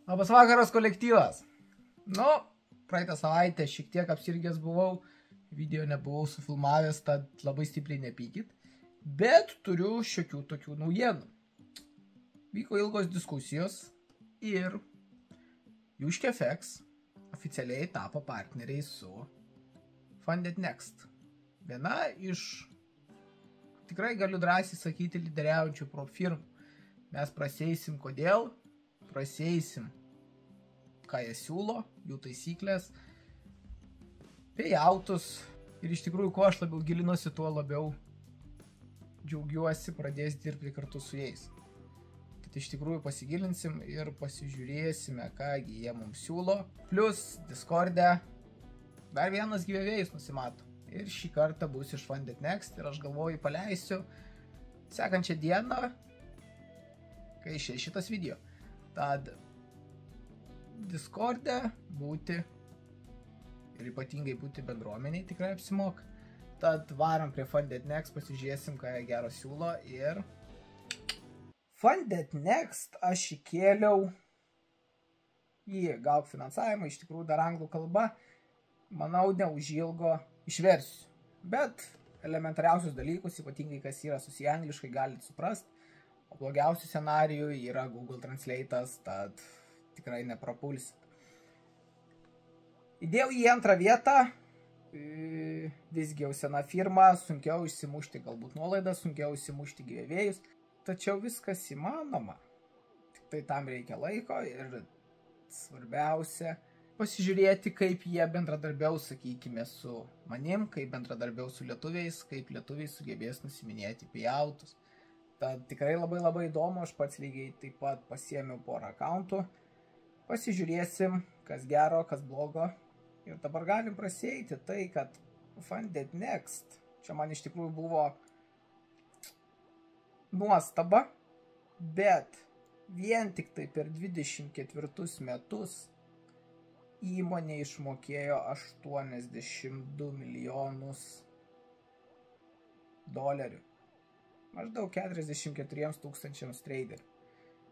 Labas vakaras kolektyvas. Nu, praeitą savaitę šiek tiek apsirgęs buvau, video nebuvau sufilmavęs, tad labai stipriai nepykit. Bet turiu šiokių tokių naujienų. Vyko ilgos diskusijos ir Juškefex oficialiai tapo partneriai su Funded Next. Viena iš, tikrai galiu drąsiai sakyti, lyderiaujančių prop firmų. Mes praseisim kodėl, praseisim ką jie siūlo, jų taisyklės, payoutus ir iš tikrųjų, kuo aš labiau gilinuosi, tuo labiau džiaugiuosi pradės dirbti kartu su jais. Tad iš tikrųjų pasigilinsim ir pasižiūrėsime, kągi jie mums siūlo. Plus Discord'e dar vienas giveaway'us nusimato. Ir šį kartą bus iš Funded Next ir aš galvoju paleisiu sekančią dieną, kai išeis šitas video. Tad Discord'e būti ir ypatingai būti bendruomeniai tikrai apsimoka. Tad varom prie Funded Next, pasižiūrėsim, ką jie gero siūlo. Ir Funded Next aš įkėliau į gauk finansavimą, iš tikrųjų dar anglų kalba, manau, neužilgo išversiu. Bet elementariausius dalykus, ypatingai kas yra susiję angliškai, galite suprasti. O blogiausių scenarijų yra Google Translate'as, tad tikrai neprapulsit. Įdėjau į antrą vietą, visgi jau sena firma, sunkiau išsimušti galbūt nuolaidas, sunkiau išsimušti giveaway'us, tačiau viskas įmanoma. Tik tai tam reikia laiko ir svarbiausia pasižiūrėti, kaip jie bendradarbiaus, sakykime, su manim, kaip bendradarbiaus su lietuviais, kaip lietuviai sugebės nusiminėti payoutus. Tad tikrai labai įdomu, aš pats lygiai taip pat pasiėmiau porą akauntų. Pasižiūrėsim, kas gero, kas blogo. Ir dabar galim prasieiti tai, kad Funded Next, čia man iš tikrųjų buvo nuostaba, bet vien tik tai per 24 metus įmonė išmokėjo 82 milijonus dolerių. Maždaug 44 tūkstančiams traderių.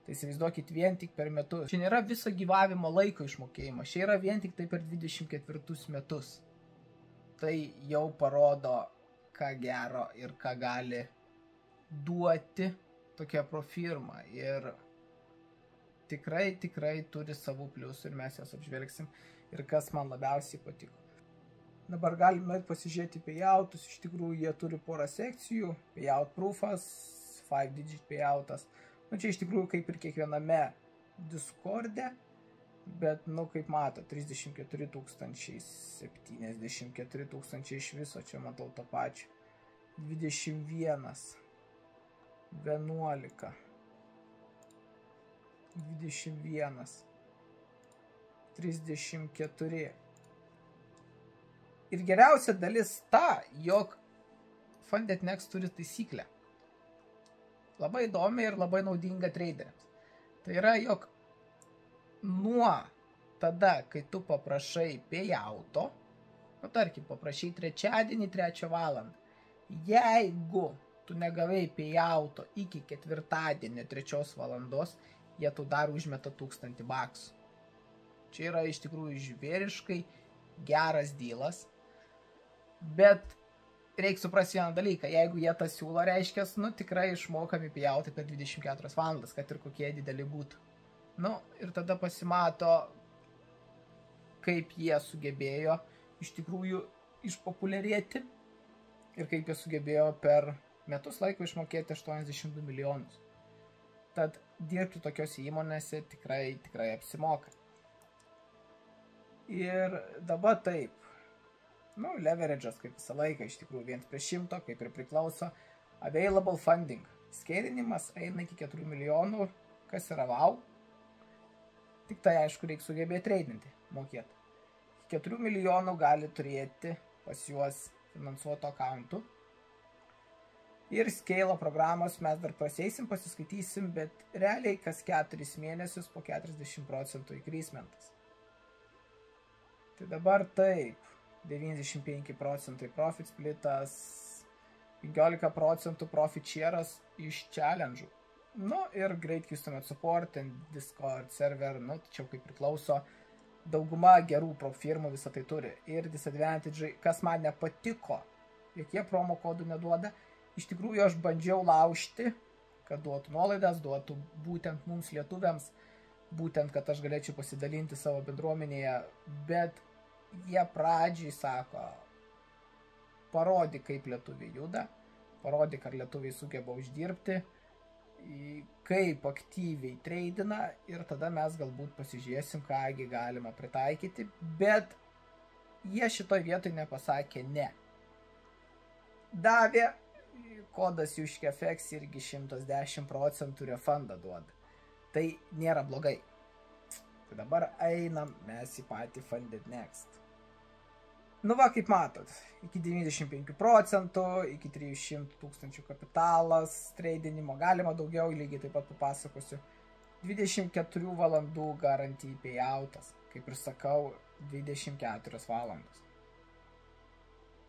Tai įsivaizduokit vien tik per metus. Čia nėra viso gyvavimo laiko išmokėjimas. Čia yra vien tik tai per 24 metus. Tai jau parodo, ką gero ir ką gali duoti tokia profirma. Ir tikrai turi savų pliusų ir mes jas apžvelgsim. Ir kas man labiausiai patiko. Dabar galime pasižiūrėti payoutus, iš tikrųjų jie turi porą sekcijų, payout proofas, 5-digit payoutas, čia iš tikrųjų kaip ir kiekviename Discord'e, bet, kaip mato, 34 tūkstančiai, 74 tūkstančiai iš viso, čia matau to pačio, 21, 11, 21, 34. Ir geriausia dalis ta, jog Funded Next turi taisyklę. Labai įdomi ir labai naudinga traderiams. Tai yra, jog nuo tada, kai tu paprašai payouto, tarkim, paprašai trečiadienį 3 valandą, jeigu tu negavai payouto iki ketvirtadienio 3 valandos, jie tu dar užmeta 1000 baksų. Čia yra iš tikrųjų žvėriškai geras dylas. Bet reikia suprasti vieną dalyką, jeigu jie tą siūlo, reiškia, tikrai išmokami payoutai per 24 valandas, kad ir kokie dideli būtų. Ir tada pasimato, kaip jie sugebėjo iš tikrųjų išpopuliarėti ir kaip jie sugebėjo per metus laiko išmokėti 82 milijonus. Tad dirbti tokiose įmonėse tikrai apsimoka. Ir dabar taip. Leverage'as kaip visą laiką, iš tikrųjų 1/100, kaip ir priklauso. Available funding. Skelinimas eina iki 4 milijonų, kas yra wow. Tik tai, aišku, reikia sugebėti tradinti, mokėti. 4 milijonų gali turėti pas juos finansuoto akauntų. Ir scale programos mes dar praseisim, pasiskaitysim, bet realiai kas 4 mėnesius po 40% increasementas. Tai dabar taip. 95% profit splitas, 15% profit share'as iš challenge'ų. Nu ir Great Customer Support and Discord server, nu tačiau kaip priklauso, dauguma gerų pro firmų visą tai turi. Ir disadvantage, kas man nepatiko, jokie promo kodų neduoda, iš tikrųjų aš bandžiau laužti, kad duotų nuolaidas, duotų būtent mums lietuviams, būtent, kad aš galėčiau pasidalinti savo bendruomenėje, bet jie pradžiai sako, parodyk, kaip lietuviai juda, parodyk, ar lietuviai sugeba uždirbti, kaip aktyviai treidina ir tada mes galbūt pasižiūrėsim, kągi galima pritaikyti, bet jie šitoj vietoj nepasakė ne. Davė, kodas Juškefeks irgi 110% refundą duoda. Tai nėra blogai. Tai dabar einam mes į patį Funded Next. Nu va, kaip matot, iki 95%, iki 300 000 kapitalas, treidinimo, galima daugiau, lygiai taip pat papasakosiu. 24 valandų garantijai payoutas, kaip ir sakau, 24 valandos.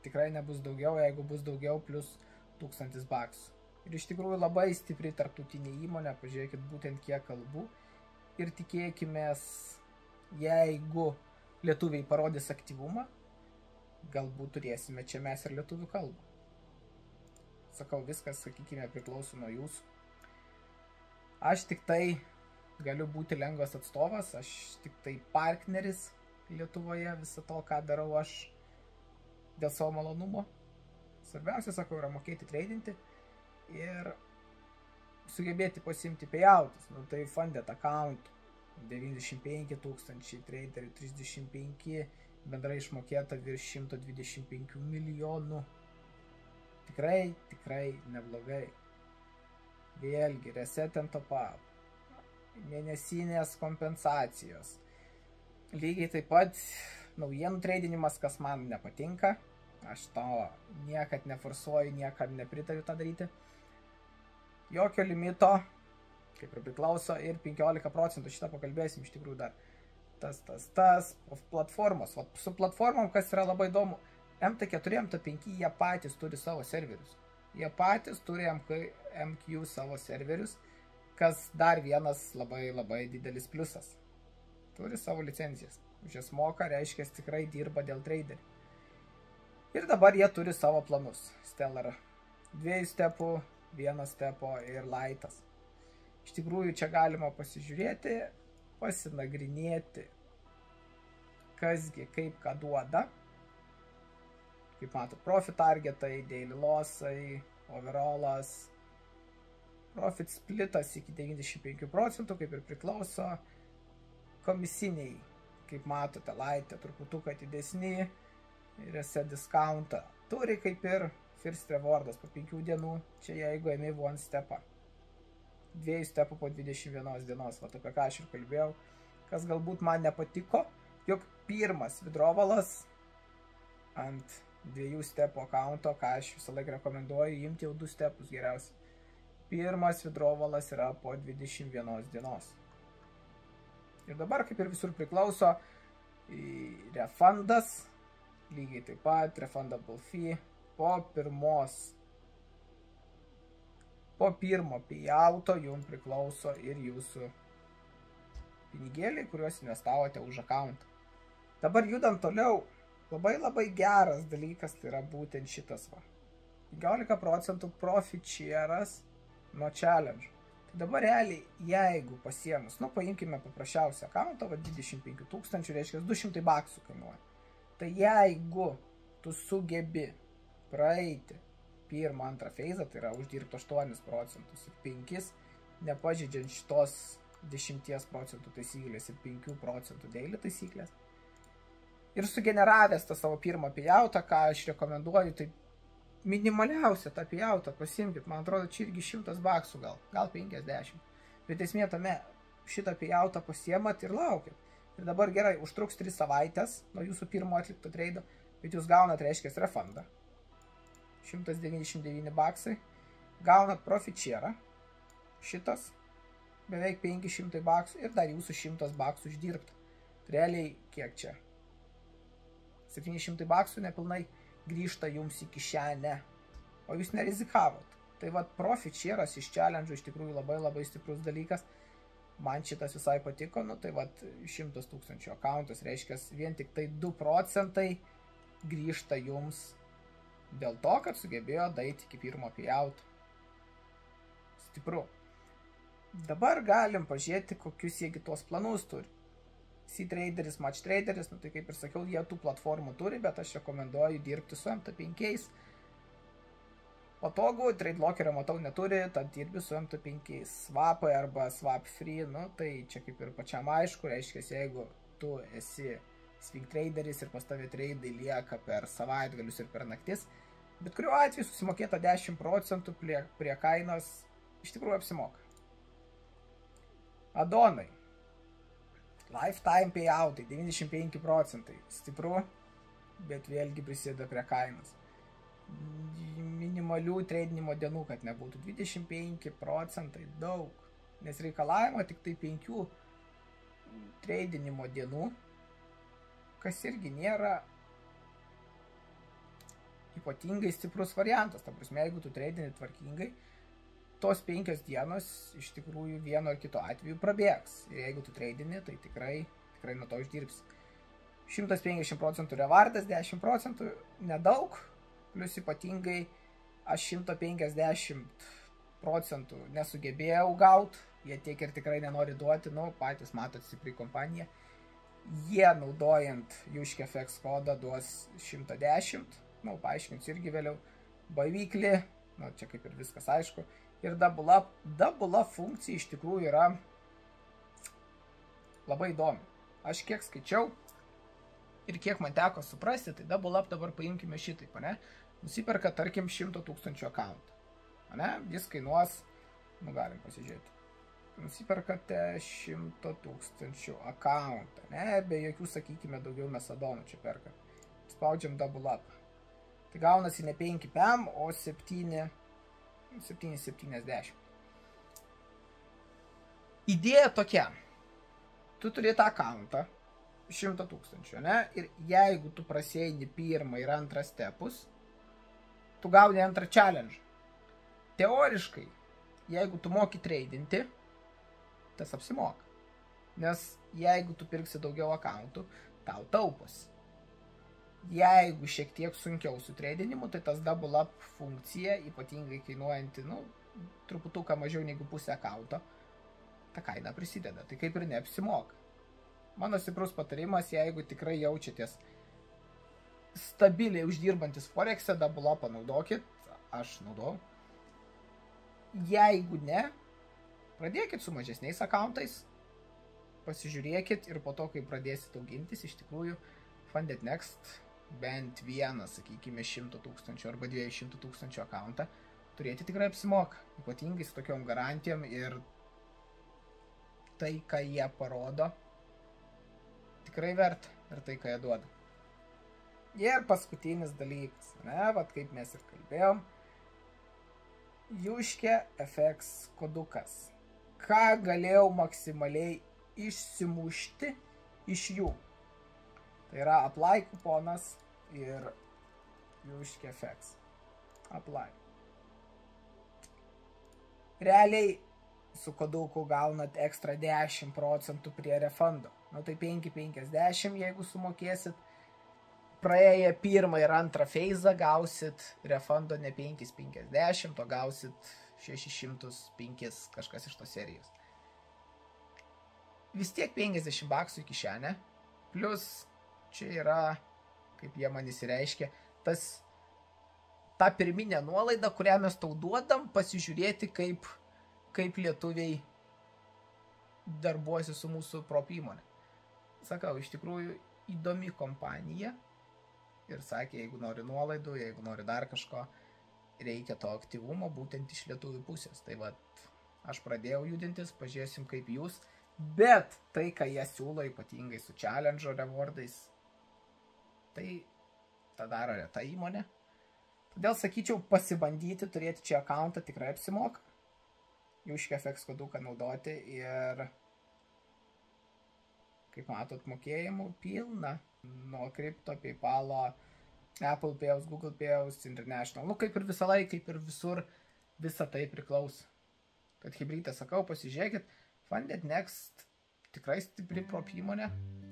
Tikrai nebus daugiau, jeigu bus daugiau, plus 1000 baksų. Ir iš tikrųjų labai stipri tarptautinė įmonė, pažiūrėkit būtent kiek kalbų. Ir tikėkimės, jeigu lietuviai parodys aktyvumą, galbūt turėsime čia mes ir lietuvių kalbą. Sakau, viskas, sakykime, priklauso nuo jūsų. Aš tik tai galiu būti lengvas atstovas, aš tik tai partneris Lietuvoje viso to, ką darau aš dėl savo malonumo. Svarbiausia, sakau, yra mokėti treidinti ir sugebėti pasimti payoutus. Nu, tai funded account 95 000, traderių 35, bendrai išmokėta virš 125 milijonų. Tikrai neblogai. Vėlgi, reset and top up, mėnesinės kompensacijos. Lygiai taip pat naujienų treidinimas, kas man nepatinka. Aš to niekad neforsuoju, niekad nepritariu tą daryti. Jokio limito, kaip ir priklauso, ir 15%, šitą pakalbėsim iš tikrųjų dar. Tas, platformos. O su platformom, kas yra labai įdomu, MT4, MT5, jie patys turi savo serverius. Jie patys turi MQ savo serverius, kas dar vienas labai didelis pliusas. Turi savo licencijas. Už jas moka, reiškia, tikrai dirba dėl traderių. Ir dabar jie turi savo planus. Stellar 2 stepų, 1 stepo ir Lightas. Iš tikrųjų, čia galima pasižiūrėti, pasinagrinėti, kasgi kaip ką duoda. Kaip matot, profit targetai, daily lossai, overallas, profit splitas iki 95%, kaip ir priklauso. Komisiniai, kaip matote, Light'e truputuką didesni, reset discountą. Turi kaip ir first rewardas po 5 dienų, čia jeigu ėmė 1 stepą. 2 stepų po 21 dienos, va apie ką aš ir kalbėjau, kas galbūt man nepatiko, jog pirmas withdrawals ant 2 stepų accounto, ką aš visą laiką rekomenduoju, imti jau 2 stepus geriausiai. Pirmas withdrawals yra po 21 dienos. Ir dabar, kaip ir visur priklauso, refundas, lygiai taip pat, refundable fee, po pirmo payouto jums priklauso ir jūsų pinigėliai, kuriuos investavote už accountą. Dabar judant toliau, labai geras dalykas tai yra būtent šitas va. 15% profit share'as nuo challenge. Tai dabar realiai, jeigu pasiemus, nu paimkime paprasčiausią accountą, va 25 000, reiškia 200 baksų kainuoja. Tai jeigu tu sugebi praeiti pirmą, antrą feizą, tai yra uždirbti 8% ir 5%, nepažeidžiant šitos 10% taisyklės ir 5% daily taisyklės. Ir sugeneravęs tą savo pirmą payoutą, ką aš rekomenduoju, tai minimaliausia tą payoutą pasimkit, man atrodo, čia irgi 100 baksų gal 50. Bet esmė tame, šitą payoutą pasiemat ir laukit. Ir dabar gerai, užtruks 3 savaitės nuo jūsų pirmo atlikto treido, bet jūs gaunat, reiškia, refundą. 199 baksai, gaunat profit share, šitas, beveik 500 baksų ir dar jūsų 100 baksų uždirbta. Realiai, kiek čia? 700 baksų nepilnai grįžta jums į kišenę, o jūs nerizikavot. Tai vat profit share'as iš challenge iš tikrųjų labai stiprus dalykas. Man šitas visai patiko, nu tai vat 100 000 accountas, reiškia vien tik tai 2 procentai grįžta jums dėl to, kad sugebėjo daeiti iki pirmo payout. Stipru. Dabar galim pažiūrėti, kokius jiegi tuos planus turi. C-Traderis, Match Traderis, nu tai kaip ir sakiau, jie tų platformų turi, bet aš rekomenduoju dirbti su MT5. Patogu, TradeLockerio matau neturi, tad dirbi su MT5. Swapai arba Swap Free, nu tai čia kaip ir pačiam aišku, reiškia, jeigu tu esi swing traderis ir pas tavę tradeai lieka per savaitgalius ir per naktis, bet kuriuo atveju susimokėta 10 procentų prie kainos iš tikrųjų apsimoka. Adonai. Lifetime payoutai 95 procentai. Stipru, bet vėlgi prisideda prie kainos. Minimalių tradinimo dienų, kad nebūtų 25 procentai daug, nes reikalavimo tik tai 5 tradinimo dienų, kas irgi nėra ypatingai stiprus variantas. Ta prasme, jeigu tu tradini tvarkingai, tos 5 dienos iš tikrųjų vieno ar kito atveju prabėgs. Ir jeigu tu tradini, tai tikrai nuo to uždirbsi. 150 procentų revardas, 10 procentų nedaug, plus ypatingai aš 150 procentų nesugebėjau gauti, jie tiek ir tikrai nenori duoti, nu, patys matot, stipri kompanija. Jie naudojant Juškefx kodą duos 110, nu, paaiškinsiu irgi vėliau, biweekly, nu, čia kaip ir viskas aišku. Ir double up funkcija iš tikrųjų yra labai įdomi. Aš kiek skaičiau ir kiek man teko suprasti, tai double up dabar paimkime šitaip, ne? Nusiperka, tarkim, 100 000 account. Ne? Jis kainuos, nu galim pasižiūrėti. Nusiperkate 100 000 account, ne? Be jokių, sakykime, daugiau mesadonų čia perka. Spaudžiam double up. Tai gaunasi ne 5 PM, o 7,70. Idėja tokia. Tu turi tą accountą 100 000, ne? Ir jeigu tu prasieini pirmą ir antrą stepus, tu gauni antrą challenge. Teoriškai, jeigu tu moki tradinti, tas apsimoka. Nes jeigu tu pirksi daugiau accountų, tau taupos. Jeigu šiek tiek sunkiau su tradinimu, tai tas double up funkcija, ypatingai kainuojanti, nu, truputuką mažiau negu pusę accounto, ta kaina prisideda. Tai kaip ir neapsimoka. Mano stiprus patarimas, jeigu tikrai jaučiatės stabiliai uždirbantis Forex'e, double upą naudokit, aš naudojau. Jeigu ne, pradėkit su mažesniais accountais, pasižiūrėkit ir po to, kai pradėsit augintis, iš tikrųjų Funded Next bent vieną, sakykime, 100 000 arba 200 000 accountą turėti tikrai apsimoka, ypatingai su tokiom garantijom ir tai, ką jie parodo, tikrai verta ir tai, ką jie duoda. Ir paskutinis dalykas, ne, vat kaip mes ir kalbėjom, Juškefx kodukas. Ką galėjau maksimaliai išsimušti iš jų? Tai yra apply kuponas ir Juškefx. Apply. Realiai su koduku gaunat ekstra 10 procentų prie refundo. Nu tai 5,50, jeigu sumokėsit. Praėję pirmą ir antrą feizą gausit refundo ne 5,50, o gausit 605 kažkas iš tos serijos. Vis tiek 50 baksų į kišenę, plus čia yra, kaip jie man įsireiškia, ta pirminė nuolaida, kurią mes tau duodam, pasižiūrėti, kaip lietuviai darbuosi su mūsų prop įmonė. Sakau, iš tikrųjų įdomi kompanija ir sakė, jeigu nori nuolaidų, jeigu nori dar kažko, reikia to aktyvumo būtent iš lietuvių pusės. Tai vat, aš pradėjau judintis, pažiūrėsim kaip jūs, bet tai, ką jie siūlo, ypatingai su challenge rewardais, tai tą daro reta įmonė. Todėl sakyčiau, pasibandyti, turėti čia accountą tikrai apsimoka. Juškefx koduką naudoti ir, kaip matot, mokėjimų pilna. Nuo kripto, PayPal'o, Apple Pay'aus, Google Pay'aus, International. Nu, kaip ir visą laiką, kaip ir visur, visa tai priklauso. Tad hibrytė sakau, pasižiūrėkit, Funded Next tikrai stipri prop įmonė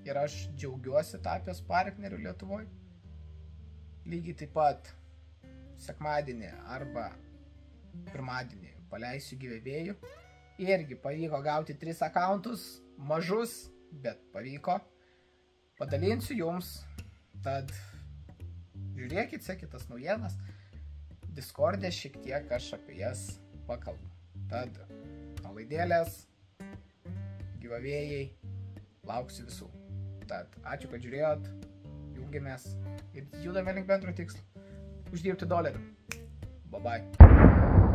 ir aš džiaugiuosi tapęs partneriu Lietuvoje. Lygiai taip pat sekmadienį arba pirmadienį paleisiu giveaway'ų. Irgi pavyko gauti 3 akauntus, mažus, bet pavyko. Padalinsiu jums, tad žiūrėkit, sekit tas naujienas. Discord'e šiek tiek aš apie jas pakalbu. Tad nuolaidėlės, giveaway'ai, lauksiu visų. Tad ačiū, kad žiūrėjot, jungiamės ir judame link bendro tikslo. Uždirbti $. Bye bye.